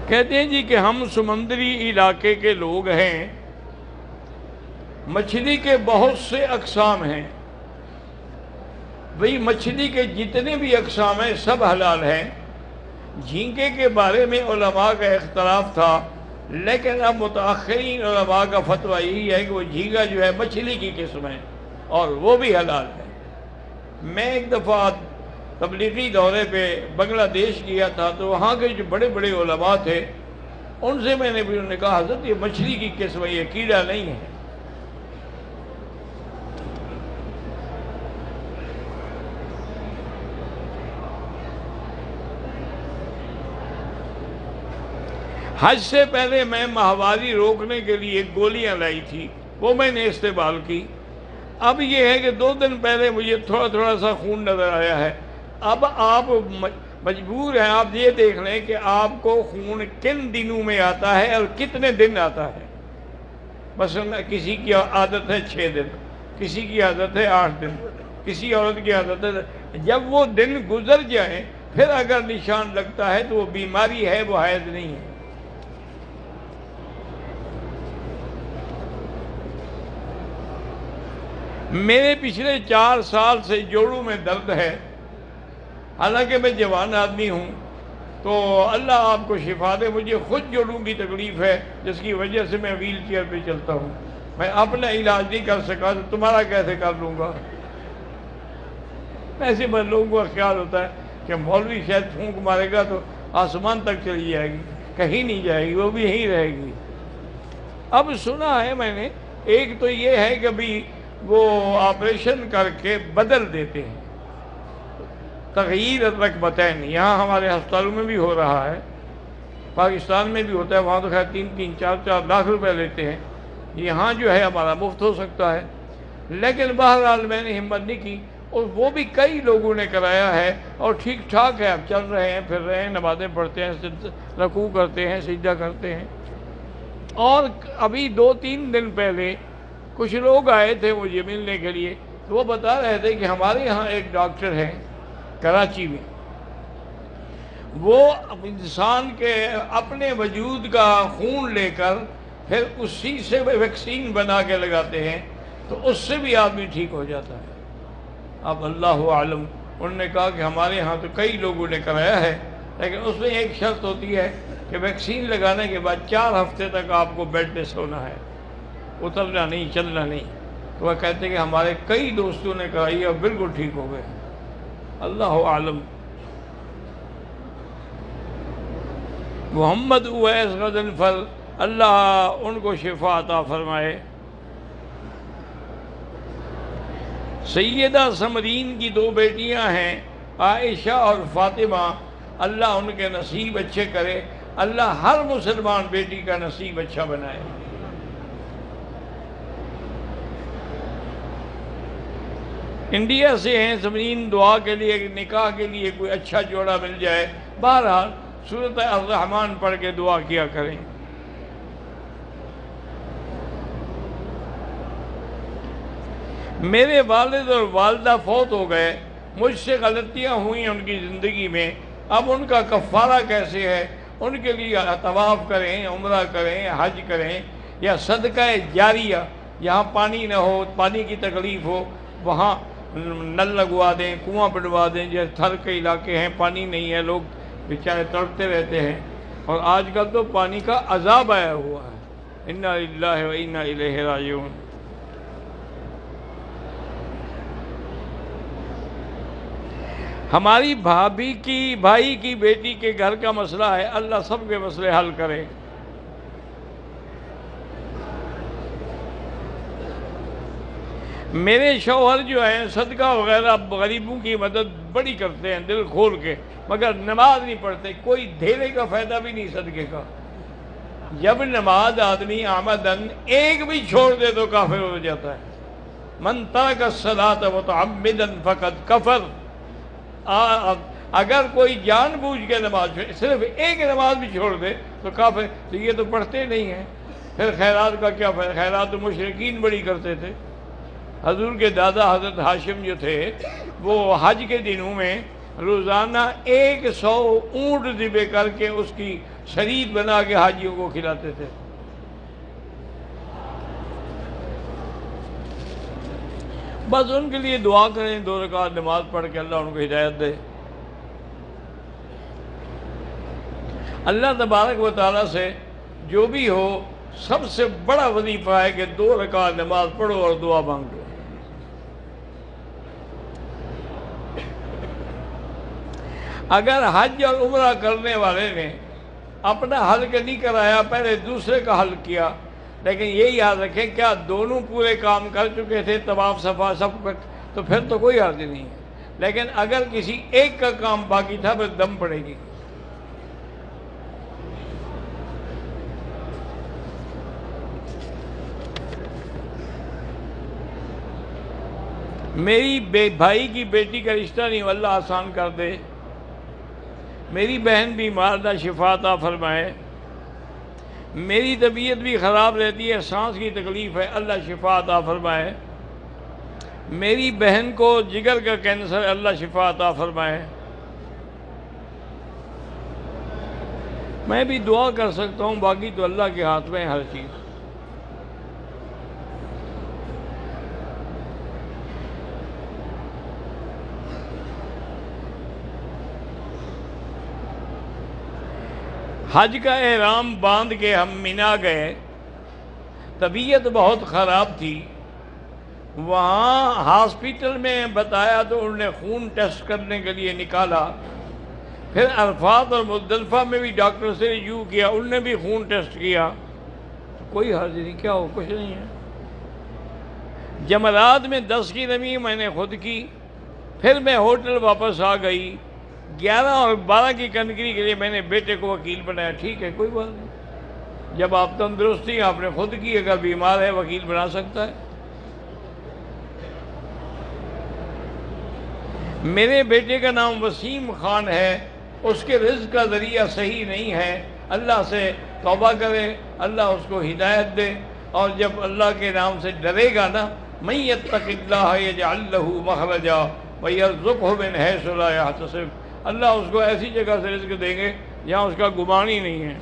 کہتے ہیں جی کہ ہم سمندری علاقے کے لوگ ہیں، مچھلی کے بہت سے اقسام ہیں، بھئی مچھلی کے جتنے بھی اقسام ہیں سب حلال ہیں۔ جھینگے کے بارے میں علماء کا اختلاف تھا، لیکن اب متاخرین علماء کا فتویٰ یہی ہے کہ وہ جھینگا جو ہے مچھلی کی قسم ہے اور وہ بھی حلال ہے۔ میں ایک دفعہ تبلیغی دورے پہ بنگلہ دیش گیا تھا، تو وہاں کے جو بڑے بڑے علماء تھے ان سے میں نے بھی انہوں نے کہا حضرت یہ مچھلی کی قسم ہے، یہ کیڑا نہیں ہے۔ حج سے پہلے میں ماہواری روکنے کے لیے گولیاں لائی تھی، وہ میں نے استعمال کی۔ اب یہ ہے کہ 2 دن پہلے مجھے تھوڑا تھوڑا سا خون نظر آیا ہے۔ اب آپ مجبور ہیں، آپ یہ دیکھ لیں کہ آپ کو خون کن دنوں میں آتا ہے اور کتنے دن آتا ہے۔ مثلا کسی کی عادت ہے 6 دن، کسی کی عادت ہے 8 دن، کسی عورت کی عادت ہے۔ جب وہ دن گزر جائیں پھر اگر نشان لگتا ہے تو وہ بیماری ہے، وہ حیض نہیں ہے۔ میرے پچھلے 4 سال سے جوڑوں میں درد ہے، حالانکہ میں جوان آدمی ہوں، تو اللہ آپ کو شفا دے۔ مجھے خود جوڑوں کی تکلیف ہے جس کی وجہ سے میں ویل چیئر پہ چلتا ہوں۔ میں اپنا علاج نہیں کر سکا تو تمہارا کیسے کر لوں گا؟ ایسے میں لوگوں کا خیال ہوتا ہے کہ مولوی شاید پھونک مارے گا تو آسمان تک چلی جائے گی، کہیں نہیں جائے گی، وہ بھی یہیں رہے گی۔ اب سنا ہے میں نے، ایک تو یہ ہے کہ بھی وہ آپریشن کر کے بدل دیتے ہیں، تغییر الرکبتین، یہاں ہمارے ہسپتالوں میں بھی ہو رہا ہے، پاکستان میں بھی ہوتا ہے، وہاں تو خیر 3-3 4-4 لاکھ روپے لیتے ہیں، یہاں جو ہے ہمارا مفت ہو سکتا ہے۔ لیکن بہرحال میں نے ہمت نہیں کی، اور وہ بھی کئی لوگوں نے کرایا ہے اور ٹھیک ٹھاک ہے، اب چل رہے ہیں، پھر رہے ہیں، نمازیں پڑھتے ہیں، رکوع کرتے ہیں، سجدہ کرتے ہیں۔ اور ابھی 2-3 دن پہلے کچھ لوگ آئے تھے مجھے ملنے کے لیے، تو وہ بتا رہے تھے کہ ہمارے یہاں ایک ڈاکٹر ہے کراچی میں، وہ انسان کے اپنے وجود کا خون لے کر پھر اسی سے ویکسین بنا کے لگاتے ہیں، تو اس سے بھی آدمی ٹھیک ہو جاتا ہے۔ اب اللہ عالم، انہوں نے کہا کہ ہمارے ہاں تو کئی لوگوں نے کرایا ہے، لیکن اس میں ایک شرط ہوتی ہے کہ ویکسین لگانے کے بعد 4 ہفتے تک آپ کو بیڈ پہ سونا ہے، اترنا نہیں، چلنا نہیں۔ تو وہ کہتے ہیں کہ ہمارے کئی دوستوں نے کرائی اور بالکل ٹھیک ہو گئے۔ اللہ عالم۔ محمد اویس غضنفر، اللہ ان کو شفا عطا فرمائے۔ سیدہ سمرین کی 2 بیٹیاں ہیں، عائشہ اور فاطمہ، اللہ ان کے نصیب اچھے کرے، اللہ ہر مسلمان بیٹی کا نصیب اچھا بنائے۔ انڈیا سے ہیں سمرین، دعا کے لیے، نکاح کے لیے کوئی اچھا جوڑا مل جائے۔ بہرحال سورۃ الرحمن پڑھ کے دعا کیا کریں۔ میرے والد اور والدہ فوت ہو گئے، مجھ سے غلطیاں ہوئیں ان کی زندگی میں، اب ان کا کفارہ کیسے ہے؟ ان کے لیے طواف کریں، عمرہ کریں، حج کریں، یا صدقہ جاریہ، جہاں پانی نہ ہو، پانی کی تکلیف ہو، وہاں نل لگوا دیں، کنواں بنوا دیں۔ جیسے تھر کے علاقے ہیں، پانی نہیں ہے، لوگ بیچارے تڑپتے رہتے ہیں، اور آج کل تو پانی کا عذاب آیا ہوا ہے۔ انا للہ و انا الیہ راجعون۔ ہماری بھائی کی بیٹی کے گھر کا مسئلہ ہے، اللہ سب کے مسئلے حل کرے۔ میرے شوہر جو ہیں صدقہ وغیرہ غریبوں کی مدد بڑی کرتے ہیں دل کھول کے، مگر نماز نہیں پڑھتے، کوئی دھیلے کا فائدہ بھی نہیں صدقے کا۔ جب نماز آدمی آمدن ایک بھی چھوڑ دے تو کافر ہو جاتا ہے۔ من ترک الصلاۃ متعمدا فقد کفر۔ اگر کوئی جان بوجھ کے نماز صرف ایک نماز بھی چھوڑ دے تو کافر۔ تو یہ تو پڑھتے نہیں ہیں، پھر خیرات کا کیا فائدہ؟ خیرات تو مشرکین بڑی کرتے تھے۔ حضور کے دادا حضرت ہاشم جو تھے وہ حج کے دنوں میں روزانہ 100 اونٹ ذبح کر کے اس کی شرید بنا کے حاجیوں کو کھلاتے تھے۔ بس ان کے لیے دعا کریں، 2 رکعت نماز پڑھ کے اللہ ان کو ہدایت دے۔ اللہ تبارک و تعالیٰ سے جو بھی ہو، سب سے بڑا وظیفہ ہے کہ 2 رکعت نماز پڑھو اور دعا مانگو۔ اگر حج اور عمرہ کرنے والے نے اپنا حل نہیں کرایا، پہلے دوسرے کا حل کیا، لیکن یہ یاد رکھیں کیا دونوں پورے کام کر چکے تھے، طواف صفا سب کچھ، تو پھر تو کوئی حرج نہیں ہے۔ لیکن اگر کسی ایک کا کام باقی تھا، پھر دم پڑے گی۔ میری بھائی کی بیٹی کا رشتہ نہیں، اللہ آسان کر دے۔ میری بہن بیمار، اللہ شفا عطا فرمائے۔ میری طبیعت بھی خراب رہتی ہے، سانس کی تکلیف ہے، اللہ شفا عطا فرمائے۔ میری بہن کو جگر کا کینسر ہے، اللہ شفا عطا فرمائے۔ میں بھی دعا کر سکتا ہوں، باقی تو اللہ کے ہاتھ میں ہے ہر چیز۔ حج کا احرام باندھ کے ہم مینا گئے، طبیعت بہت خراب تھی۔ وہاں ہاسپٹل میں بتایا تو انہوں نے خون ٹیسٹ کرنے کے لیے نکالا۔ پھر عرفات اور مزدلفہ میں بھی ڈاکٹر سے رجوع کیا، انہوں نے بھی خون ٹیسٹ کیا، کوئی حرج نہیں، کیا ہو، کچھ نہیں ہے۔ جمرات میں 10 کی نمی میں نے خود کی، پھر میں ہوٹل واپس آ گئی۔ 11 اور 12 کی کنکری کے لیے میں نے بیٹے کو وکیل بنایا، ٹھیک ہے، کوئی بات نہیں۔ جب آپ تندرستی آپ نے خود کی، اگر بیمار ہے وکیل بنا سکتا ہے۔ میرے بیٹے کا نام وسیم خان ہے، اس کے رزق کا ذریعہ صحیح نہیں ہے، اللہ سے توبہ کرے، اللہ اس کو ہدایت دے، اور جب اللہ کے نام سے ڈرے گا نا، مَن یتق اللہ یجعل لہ مخرجا ویرزقہ من حیث لا یحتسب، اللہ اس کو ایسی جگہ سے رزق دیں گے جہاں اس کا گمان ہی نہیں ہے۔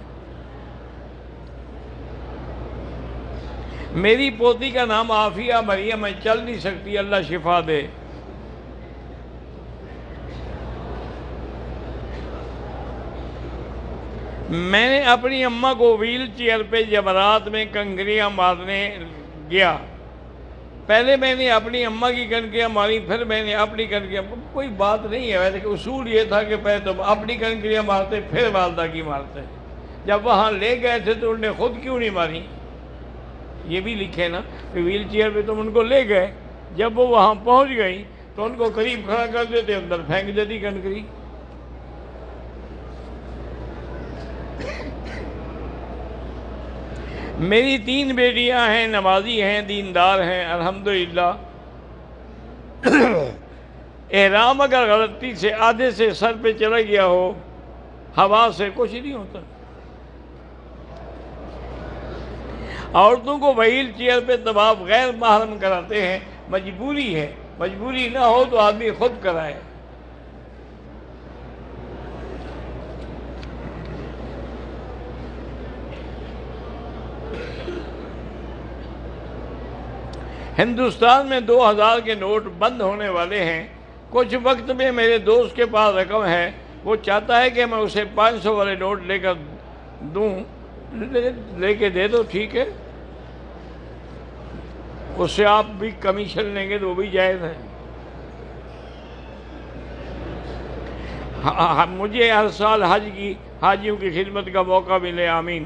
میری پوتی کا نام عافیہ مریم، میں چل نہیں سکتی، اللہ شفا دے۔ میں نے اپنی اماں کو ویل چیئر پہ جمرات میں کنکریاں مارنے گیا، پہلے میں نے اپنی اماں کی کنکریاں ماری، پھر میں نے اپنی کنکریاں، کوئی بات نہیں ہے ویسے، کہ اصول یہ تھا کہ پہلے تم اپنی کنکریاں مارتے پھر والدہ کی مارتے۔ جب وہاں لے گئے تھے تو انہوں نے خود کیوں نہیں ماری؟ یہ بھی لکھے نا کہ ویل چیئر پہ تم ان کو لے گئے، جب وہ وہاں پہنچ گئی تو ان کو قریب کھڑا کر دیتے، اندر پھینک دیتی کنکری۔ میری 3 بیٹیاں ہیں، نمازی ہیں، دیندار ہیں، الحمدللہ۔ احرام اگر غلطی سے آدھے سے سر پہ چلا گیا ہو، ہوا سے کچھ نہیں ہوتا۔ عورتوں کو وہیل چیئر پہ طواف غیر محرم کراتے ہیں، مجبوری ہے، مجبوری نہ ہو تو آدمی خود کرائے۔ ہندوستان میں 2000 کے نوٹ بند ہونے والے ہیں۔ کچھ وقت میں میرے دوست کے پاس رقم ہے، وہ چاہتا ہے کہ میں اسے 500 والے نوٹ لے کر دوں، لے کے دے دو، ٹھیک ہے، اس سے آپ بھی کمیشن لیں گے تو وہ بھی جائز ہے۔ مجھے ہر سال حاجیوں کی خدمت کا موقع ملے، آمین۔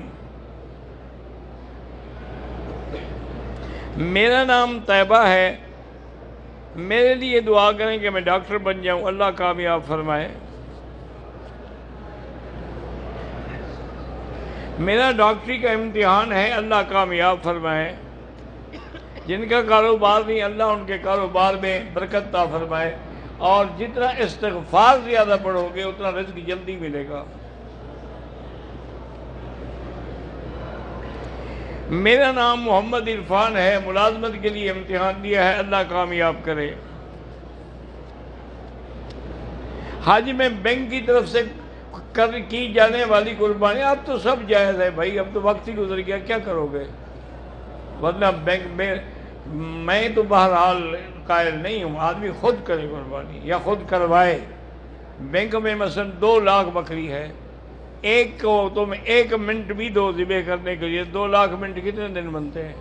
میرا نام طیبہ ہے، میرے لیے دعا کریں کہ میں ڈاکٹر بن جاؤں، اللہ کامیاب فرمائے۔ میرا ڈاکٹری کا امتحان ہے، اللہ کامیاب فرمائے۔ جن کا کاروبار نہیں، اللہ ان کے کاروبار میں برکت عطا فرمائے، اور جتنا استغفار زیادہ پڑھو گے اتنا رزق جلدی ملے گا۔ میرا نام محمد عرفان ہے، ملازمت کے لیے امتحان دیا ہے، اللہ کامیاب کرے۔ حج میں بینک کی طرف سے کی جانے والی قربانی اب تو سب جائز ہے بھائی، اب تو وقت ہی گزر گیا، کیا کرو گے؟ ورنہ بینک میں تو بہرحال قائل نہیں ہوں، آدمی خود کرے قربانی یا خود کروائے۔ بینک میں مثلا 2 لاکھ بکری ہے، ایک کو تم 1 منٹ بھی دو ذبح کرنے کے لیے، 2 لاکھ منٹ کتنے دن بنتے ہیں؟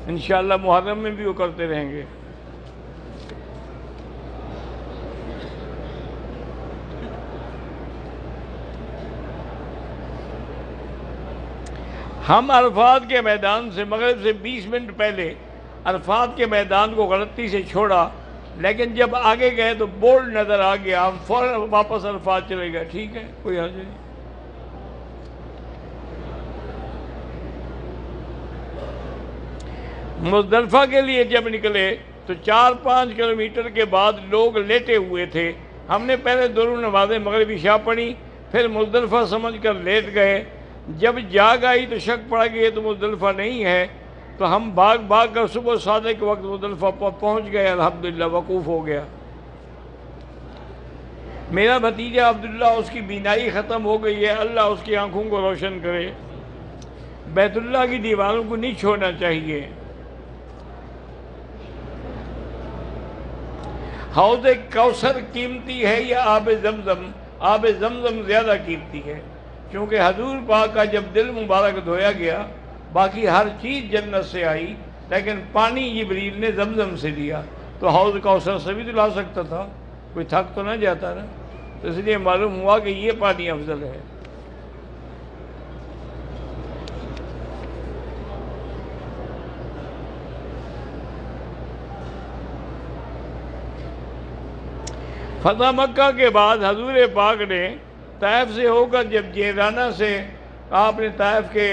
انشاءاللہ محرم میں بھی وہ کرتے رہیں گے۔ ہم عرفات کے میدان سے مغرب سے 20 منٹ پہلے عرفات کے میدان کو غلطی سے چھوڑا، لیکن جب آگے گئے تو بورڈ نظر آ گیا، ہم فوراً واپس عرفات چلے گئے، ٹھیک ہے، کوئی حرج نہیں۔ مزدلفہ کے لیے جب نکلے تو 4-5 کلومیٹر کے بعد لوگ لیٹے ہوئے تھے۔ ہم نے پہلے دونوں نمازیں مغرب عشاء پڑھی، پھر مزدلفہ سمجھ کر لیٹ گئے۔ جب جاگ آئی تو شک پڑا کہ یہ تو مزدلفہ نہیں ہے، تو ہم بھاگ کر صبح صادق کے وقت مزدلفہ پہنچ گئے، الحمدللہ وقوف ہو گیا۔ میرا بھتیجا عبداللہ، اس کی بینائی ختم ہو گئی ہے، اللہ اس کی آنکھوں کو روشن کرے۔ بیت اللہ کی دیواروں کو نہیں چھوڑنا چاہیے۔ حوض کوثر قیمتی ہے یا آب زمزم؟ آب زمزم زیادہ قیمتی ہے، کیونکہ حضور پاک کا جب دل مبارک دھویا گیا، باقی ہر چیز جنت سے آئی، لیکن پانی جبریل نے زمزم سے لیا، تو حوض کوثر سے بھی تو لا سکتا تھا، کوئی تھک تو نہ جاتا نا، تو اس لیے معلوم ہوا کہ یہ پانی افضل ہے۔ فتح مکہ کے بعد حضور پاک نے طائف سے ہو کر جب جیرانہ سے آپ نے طائف کے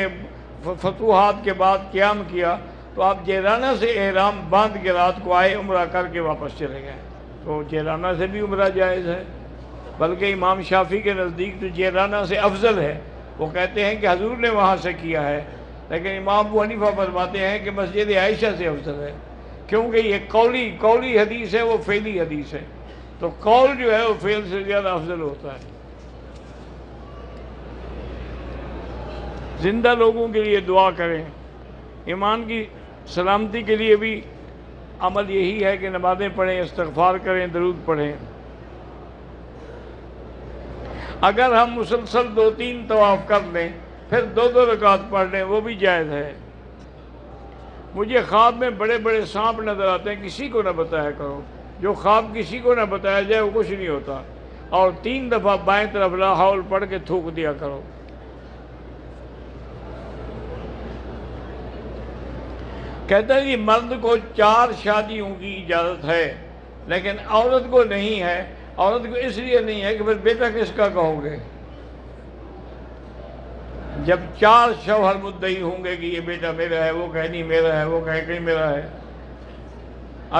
فتوحات کے بعد قیام کیا، تو آپ جیرانہ سے احرام باندھ کے رات کو آئے، عمرہ کر کے واپس چلے گئے۔ تو جیرانہ سے بھی عمرہ جائز ہے، بلکہ امام شافعی کے نزدیک تو جیرانہ سے افضل ہے۔ وہ کہتے ہیں کہ حضور نے وہاں سے کیا ہے، لیکن امام ابو حنیفہ فرماتے ہیں کہ مسجد عائشہ سے افضل ہے، کیونکہ یہ قولی حدیث ہے، وہ فعلی حدیث ہے، تو قول جو ہے وہ فعل سے زیادہ افضل ہوتا ہے۔ زندہ لوگوں کے لیے دعا کریں، ایمان کی سلامتی کے لیے بھی عمل یہی ہے کہ نمازیں پڑھیں، استغفار کریں، درود پڑھیں۔ اگر ہم مسلسل 2-3 طواف کر لیں، پھر 2 رکعت پڑھ لیں، وہ بھی جائز ہے۔ مجھے خواب میں بڑے بڑے سانپ نظر آتے ہیں، کسی کو نہ بتایا کرو، جو خواب کسی کو نہ بتایا جائے وہ کچھ نہیں ہوتا، اور 3 دفعہ بائیں طرف لا حول پڑھ کے تھوک دیا کرو۔ کہتا ہے کہ مرد کو 4 شادیوں کی اجازت ہے، لیکن عورت کو نہیں ہے۔ عورت کو اس لیے نہیں ہے کہ پھر بیٹا کس کا کہو گے؟ جب 4 شوہر مدعی ہوں گے کہ یہ بیٹا میرا ہے، وہ کہے نہیں میرا ہے، وہ کہے کہ میرا ہے۔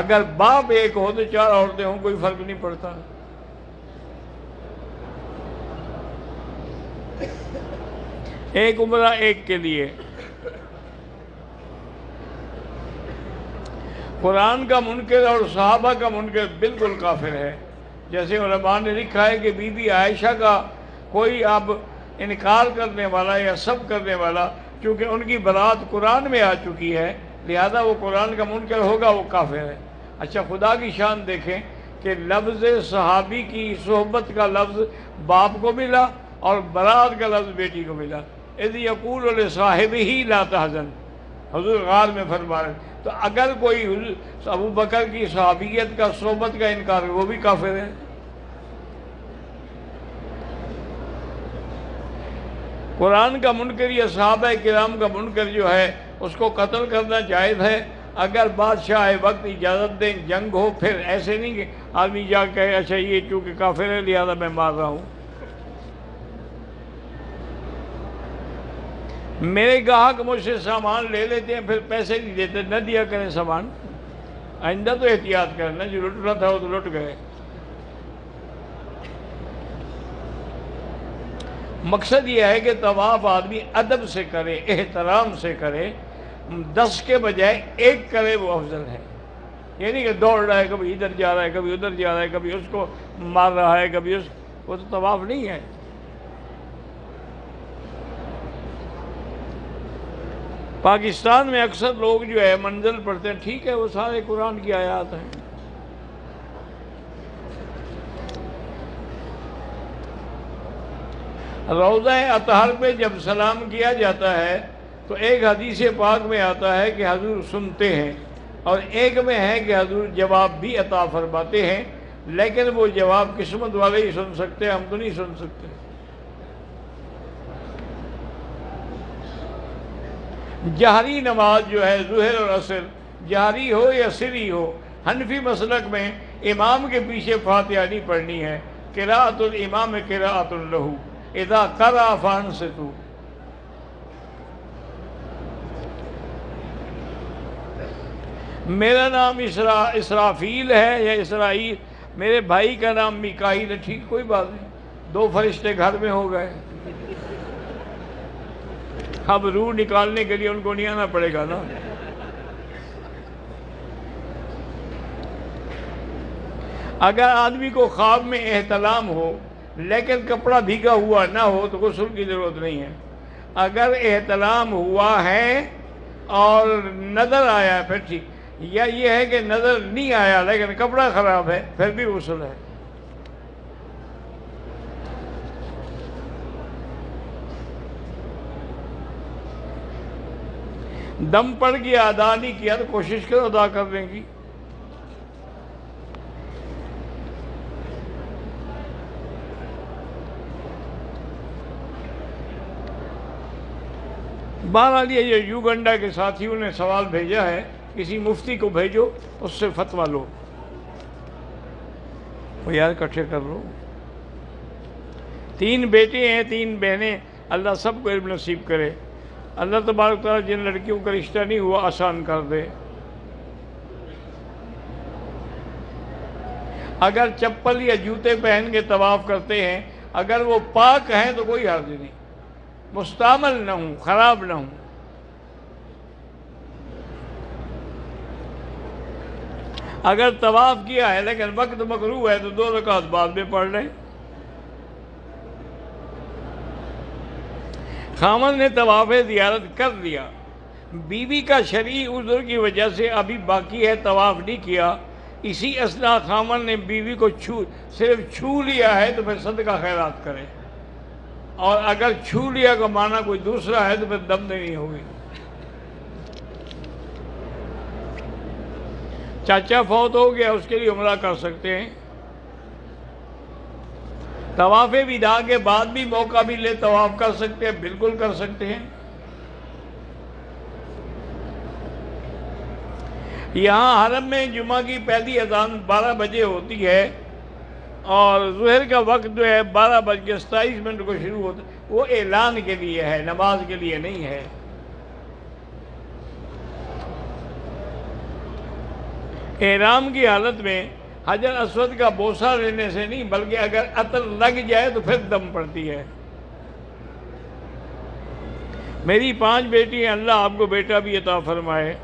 اگر باپ ایک ہو تو 4 عورتیں ہوں، کوئی فرق نہیں پڑتا۔ ایک عمرہ ایک کے لیے۔ قرآن کا منکر اور صحابہ کا منکر بالکل کافر ہے۔ جیسے علماء نے لکھا ہے کہ بی بی عائشہ کا کوئی اب انکار کرنے والا یا سب کرنے والا، چونکہ ان کی برات قرآن میں آ چکی ہے، لہذا وہ قرآن کا منکر ہوگا، وہ کافر ہے۔ اچھا خدا کی شان دیکھیں کہ لفظ صحابی کی صحبت کا لفظ باپ کو ملا اور برات کا لفظ بیٹی کو ملا۔ اذ یقول لصاحبہ لا تحزن، حضور غار میں فرما رہے۔ تو اگر کوئی ابو بکر کی صحابیت کا صحبت کا انکار ہے، وہ بھی کافر ہے۔ قرآن کا منکر یا صحابہ کرام کا منکر جو ہے، اس کو قتل کرنا جائز ہے، اگر بادشاہ وقت اجازت دیں، جنگ ہو، پھر ایسے نہیں کہ آدمی جا کہے اچھا یہ چونکہ کافر ہے لہذا میں مار رہا ہوں۔ میرے گاہک مجھ سے سامان لے لیتے ہیں، پھر پیسے نہیں دیتے، نہ دیا کریں سامان، آئندہ تو احتیاط کرنا، جو لٹنا تھا وہ تو لٹ گئے۔ مقصد یہ ہے کہ طواف آدمی ادب سے کرے، احترام سے کرے، 10 کے بجائے 1 کرے، وہ افضل ہے۔ یہ نہیں کہ دوڑ رہا ہے، کبھی ادھر جا رہا ہے، کبھی ادھر جا رہا ہے، کبھی اس کو مار رہا ہے کبھی وہ تو طواف نہیں ہے۔ پاکستان میں اکثر لوگ جو ہے منزل پڑھتے ہیں، ٹھیک ہے وہ سارے قرآن کی آیات ہیں، روضہ اطہر پہ جب سلام کیا جاتا ہے تو ایک حدیث پاک میں آتا ہے کہ حضور سنتے ہیں، اور ایک میں ہے کہ حضور جواب بھی عطا فرماتے ہیں، لیکن وہ جواب قسمت والے ہی سن سکتے ہیں، ہم تو نہیں سن سکتے۔ جہری نماز جو ہے ظہر اور عصر، جہری ہو یا سری ہو، حنفی مسلک میں امام کے پیچھے فاتحہ نہیں پڑھنی ہے، قراءۃ الامام قراءۃ لہ اذا قرأ فانصتوا۔ میرا نام اسرافیل ہے یا اسرائیل، میرے بھائی کا نام میکائیل ہے، ٹھیک کوئی بات نہیں، دو فرشتے گھر میں ہو گئے، اب روح نکالنے کے لیے ان کو نہیں آنا پڑے گا نا۔ اگر آدمی کو خواب میں احتلام ہو لیکن کپڑا بھیگا ہوا نہ ہو تو غسل کی ضرورت نہیں ہے۔ اگر احتلام ہوا ہے اور نظر آیا پھر ٹھیک، یا یہ ہے کہ نظر نہیں آیا لیکن کپڑا خراب ہے پھر بھی غسل ہے۔ دم پڑ گیا ادا نہیں کیا تو کوشش کرو ادا کرنے کی۔ بہرحال یہ جو یوگنڈا کے ساتھیوں نے سوال بھیجا ہے، کسی مفتی کو بھیجو اس سے فتویٰ لو، وہ یار اکٹھے کر لو۔ 3 بیٹے ہیں 3 بہنیں، اللہ سب کو علم نصیب کرے، اللہ تبارک تعالیٰ جن لڑکیوں کا رشتہ نہیں ہوا آسان کر دے۔ اگر چپل یا جوتے پہن کے طواف کرتے ہیں، اگر وہ پاک ہیں تو کوئی حرج نہیں، مستعمل نہ ہوں، خراب نہ ہوں۔ اگر طواف کیا ہے لیکن وقت مکروہ ہے تو 2 رکعت بعد میں پڑھ لیں۔ خامن نے طواف زیارت کر لیا، بیوی کا شرعی عذر کی وجہ سے ابھی باقی ہے، طواف نہیں کیا، اسی اثناء خامن نے بیوی کو صرف چھو لیا ہے تو پھر صدقہ خیرات کرے، اور اگر چھو لیا کا معنی کوئی دوسرا ہے تو پھر دم دینی ہوگی۔ چاچا فوت ہو گیا اس کے لیے عمرہ کر سکتے ہیں۔ طواف وداع کے بعد بھی موقع ملے طواف کر سکتے ہیں، بالکل کر سکتے ہیں۔ یہاں حرم میں جمعہ کی پہلی اذان 12 بجے ہوتی ہے اور ظہر کا وقت جو ہے 12:27 کو شروع ہوتا ہے، وہ اعلان کے لیے ہے، نماز کے لیے نہیں ہے۔ احرام کی حالت میں حجر اسود کا بوسہ لینے سے نہیں، بلکہ اگر عطر لگ جائے تو پھر دم پڑتی ہے۔ میری 5 بیٹی ہیں، اللہ آپ کو بیٹا بھی عطا فرمائے۔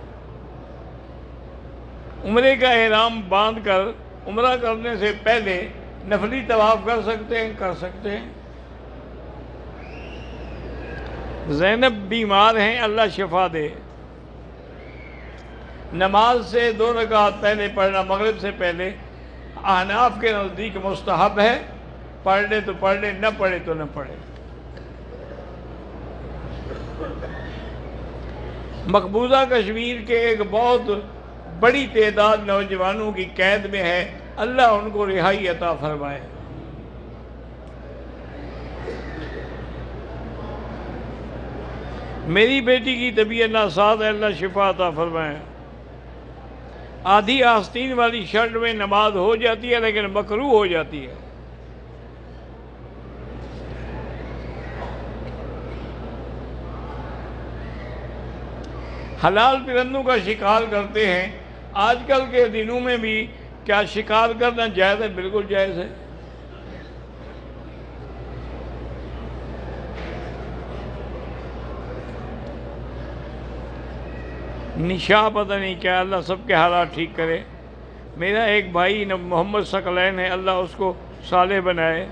عمرے کا احرام باندھ کر عمرہ کرنے سے پہلے نفلی طواف کر سکتے ہیں؟ کر سکتے ہیں۔ زینب بیمار ہیں، اللہ شفا دے۔ نماز سے 2 رکعت پہلے پڑھنا، مغرب سے پہلے، احناف کے نزدیک مستحب ہے، پڑھ لے تو پڑھ لے، نہ پڑھے تو نہ پڑھے۔ مقبوضہ کشمیر کے ایک بہت بڑی تعداد نوجوانوں کی قید میں ہے، اللہ ان کو رہائی عطا فرمائے۔ میری بیٹی کی طبیعت ناساز ہے، اللہ شفا عطا فرمائے۔ آدھی آستین والی شرٹ میں نماز ہو جاتی ہے لیکن مکروہ ہو جاتی ہے۔ حلال پرندوں کا شکار کرتے ہیں، آج کل کے دنوں میں بھی کیا شکار کرنا جائز ہے؟ بالکل جائز ہے۔ نشا پتہ نہیں کیا، اللہ سب کے حالات ٹھیک کرے۔ میرا ایک بھائی محمد ثقلین ہے، اللہ اس کو صالح بنائے۔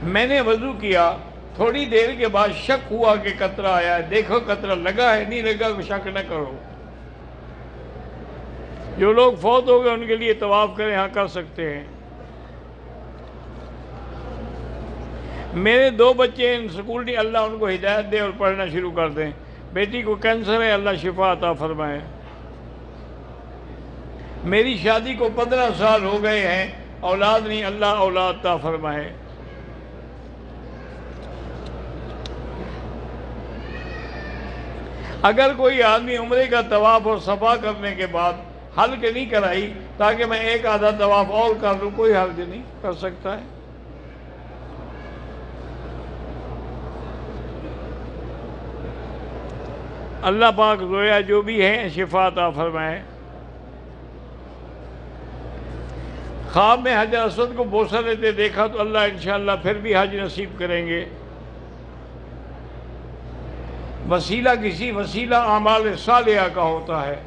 میں نے وضو کیا، تھوڑی دیر کے بعد شک ہوا کہ قطرہ آیا ہے، دیکھو قطرہ لگا ہے نہیں لگا، شک نہ کرو۔ جو لوگ فوت ہو گئے ان کے لیے طواف کریں، ہاں کر سکتے ہیں۔ میرے 2 بچے ان سکول نہیں، اللہ ان کو ہدایت دے اور پڑھنا شروع کر دیں۔ بیٹی کو کینسر ہے، اللہ شفا عطا فرمائے۔ میری شادی کو 15 سال ہو گئے ہیں، اولاد نہیں، اللہ اولاد عطا فرمائے۔ اگر کوئی آدمی عمرے کا طواف اور صفا کرنے کے بعد حلق نہیں کرائی تاکہ میں ایک آدھا طواف اور کر لوں، کوئی حرج نہیں، کر سکتا ہے۔ اللہ پاک زویا جو بھی ہے شفا عطا فرمائے۔ خواب میں حجر اسود کو بوسہ لیتے دیکھا تو اللہ انشاءاللہ پھر بھی حج نصیب کریں گے۔ وسیلہ کسی وسیلہ اعمال صالحہ کا ہوتا ہے۔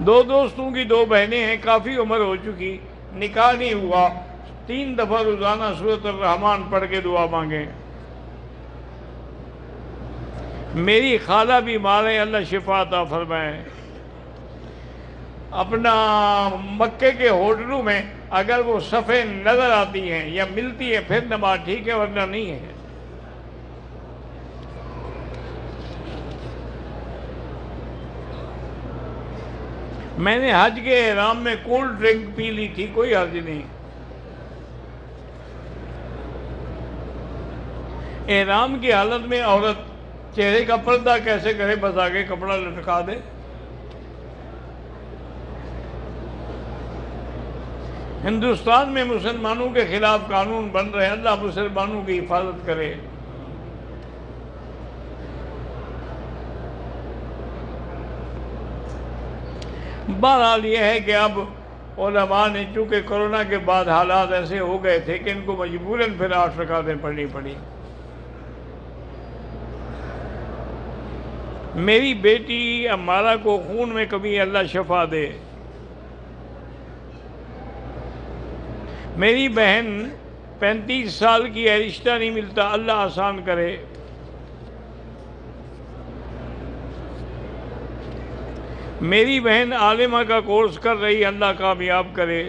2 دوستوں کی 2 بہنیں ہیں، کافی عمر ہو چکی، نکاح نہیں ہوا، 3 دفعہ روزانہ سورۃ الرحمن پڑھ کے دعا مانگیں۔ میری خالہ بیمار ہے، اللہ شفا عطا فرمائے۔ اپنا مکے کے ہوٹلوں میں اگر وہ صفیں نظر آتی ہیں یا ملتی ہے پھر نماز ٹھیک ہے، ورنہ نہیں ہے۔ میں نے حج کے احرام میں کولڈ ڈرنک پی لی تھی، کوئی حرج نہیں۔ احرام کی حالت میں عورت چہرے کا پردہ کیسے کرے؟ بس آگے کپڑا لٹکا دے۔ ہندوستان میں مسلمانوں کے خلاف قانون بن رہے ہیں، اللہ مسلمانوں کی حفاظت کرے۔ بہرحال یہ ہے کہ اب علماء نے چونکہ کورونا کے بعد حالات ایسے ہو گئے تھے کہ ان کو مجبوراً پھر 8 رکعتیں پڑھنی پڑی۔ میری بیٹی امارہ کو خون میں کمی، اللہ شفا دے۔ میری بہن 35 سال کی ہے، رشتہ نہیں ملتا، اللہ آسان کرے۔ میری بہن عالمہ کا کورس کر رہی، اللہ کامیاب کرے۔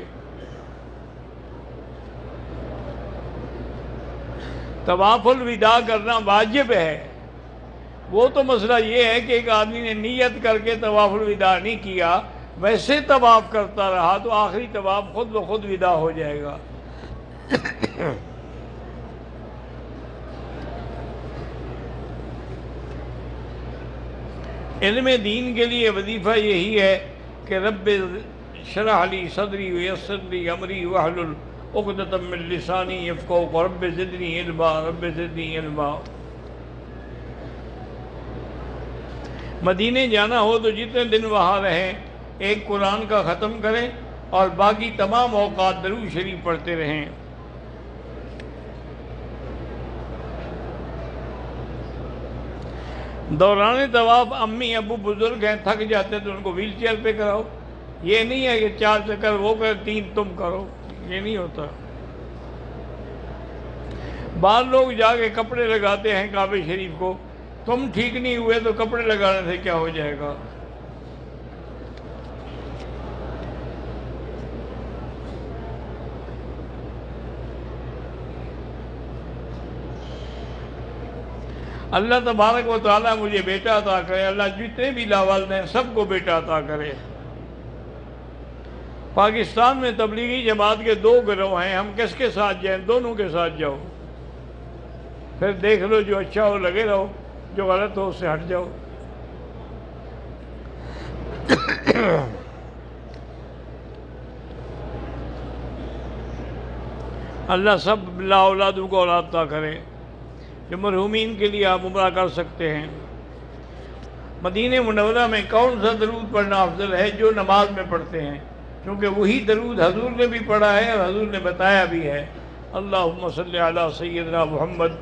طواف الوداع کرنا واجب ہے۔ وہ تو مسئلہ یہ ہے کہ ایک آدمی نے نیت کر کے طواف الوداع نہیں کیا، ویسے طواف کرتا رہا تو آخری طواف خود بخود وداع ہو جائے گا۔ علم دین کے لیے وظیفہ یہی ہے کہ رب شرح لی صدری ویسر لی امری واحلل عقدۃ من لسانی یفقہوا رب زدنی علما، رب زدنی علما۔ مدینے جانا ہو تو جتنے دن وہاں رہیں ایک قرآن کا ختم کریں اور باقی تمام اوقات درود شریف پڑھتے رہیں۔ دوران طواف امی ابو بزرگ ہیں، تھک جاتے تو ان کو ویل چیئر پہ کراؤ۔ یہ نہیں ہے کہ 4 چکر وہ کر 3 تم کرو، یہ نہیں ہوتا۔ بعض لوگ جا کے کپڑے لگاتے ہیں کعبہ شریف کو، تم ٹھیک نہیں ہوئے تو کپڑے لگانے سے کیا ہو جائے گا؟ اللہ تبارک و تعالیٰ مجھے بیٹا عطا کرے، اللہ جتنے بھی لاوالد ہیں سب کو بیٹا عطا کرے۔ پاکستان میں تبلیغی جماعت کے 2 گروہ ہیں، ہم کس کے ساتھ جائیں؟ دونوں کے ساتھ جاؤ، پھر دیکھ لو جو اچھا ہو لگے رہو، جو غلط ہو اس سے ہٹ جاؤ۔ اللہ سب لا اولادوں کو اولاد عطا کرے۔ جو مرحومین کے لیے آپ عمرہ کر سکتے ہیں۔ مدینہ منورہ میں کون سا درود پڑھنا افضل ہے؟ جو نماز میں پڑھتے ہیں، کیونکہ وہی درود حضور نے بھی پڑھا ہے اور حضور نے بتایا بھی ہے۔ اللہم صلی علی سیدنا محمد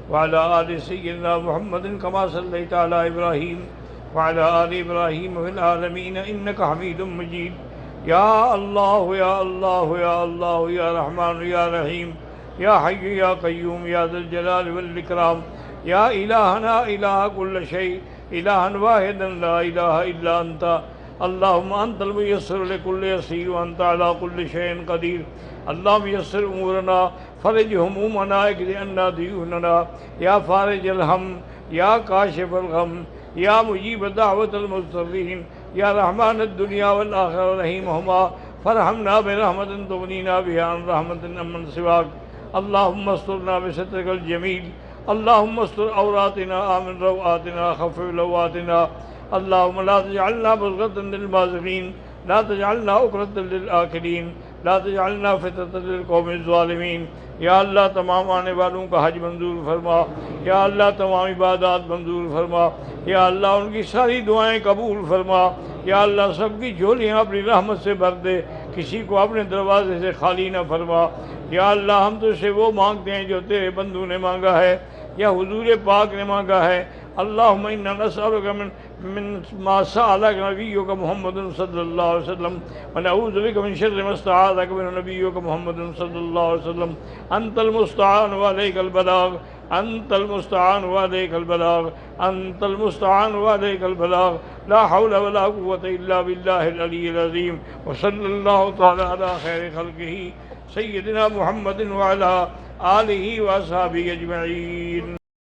وعلى آل سيدنا محمد كما صليت على إبراهيم وعلى آل إبراهيم في العالمين إنك حميد مجيد يا الله يا الله يا الله يا رحمن يا رحيم يا حي يا قيوم يا ذا الجلال والإكرام يا إلهنا إله كل شيء إلها واحدا لا إله إلا أنت اللهم أنت الميسر لكل يسير وأنت على كل شيء قدير اللهم يسر أمورنا فرج همومنا اقض عنا ديوننا يا فارج الهم يا كاشف الغم يا مجيب دعوة المضطرين يا رحمن الدنيا والآخرة رحيمهما فارحمنا برحمة تغنينا بها عن رحمة من سواك اللهم استرنا بسترك الجميل اللهم استر عوراتنا آمن روآتنا خفف لواتنا اللهم لا تجعلنا بغضة للبازغين لا تجعلنا عقرة للآكلين لا تجعلنا فتنة للقوم الظالمين یا اللہ تمام آنے والوں کا حج منظور فرما یا اللہ تمام عبادات منظور فرما یا اللہ ان کی ساری دعائیں قبول فرما یا اللہ سب کی جھولیاں اپنی رحمت سے بھر دے کسی کو اپنے دروازے سے خالی نہ فرما یا اللہ ہم تو سے وہ مانگتے ہیں جو تیرے بندو نے مانگا ہے یا حضور پاک نے مانگا ہے اللہم انا نسألک من ما سألک نبیک محمد صلی اللہ علیہ وسلم ونعوذ بک من شر ما استعاذک من نبیک محمد صلی اللہ علیہ وسلم انت المستعان وعلیک البلاغ انت المستعان وعلیک البلاغ انت المستعان وعلیک البلاغ لا حول ولا قوة الا باللہ العلی العظیم وصلی اللہ تعالی علی خیر خلقہ سیدنا محمد وعلی آلہ واصحابہ اجمعین.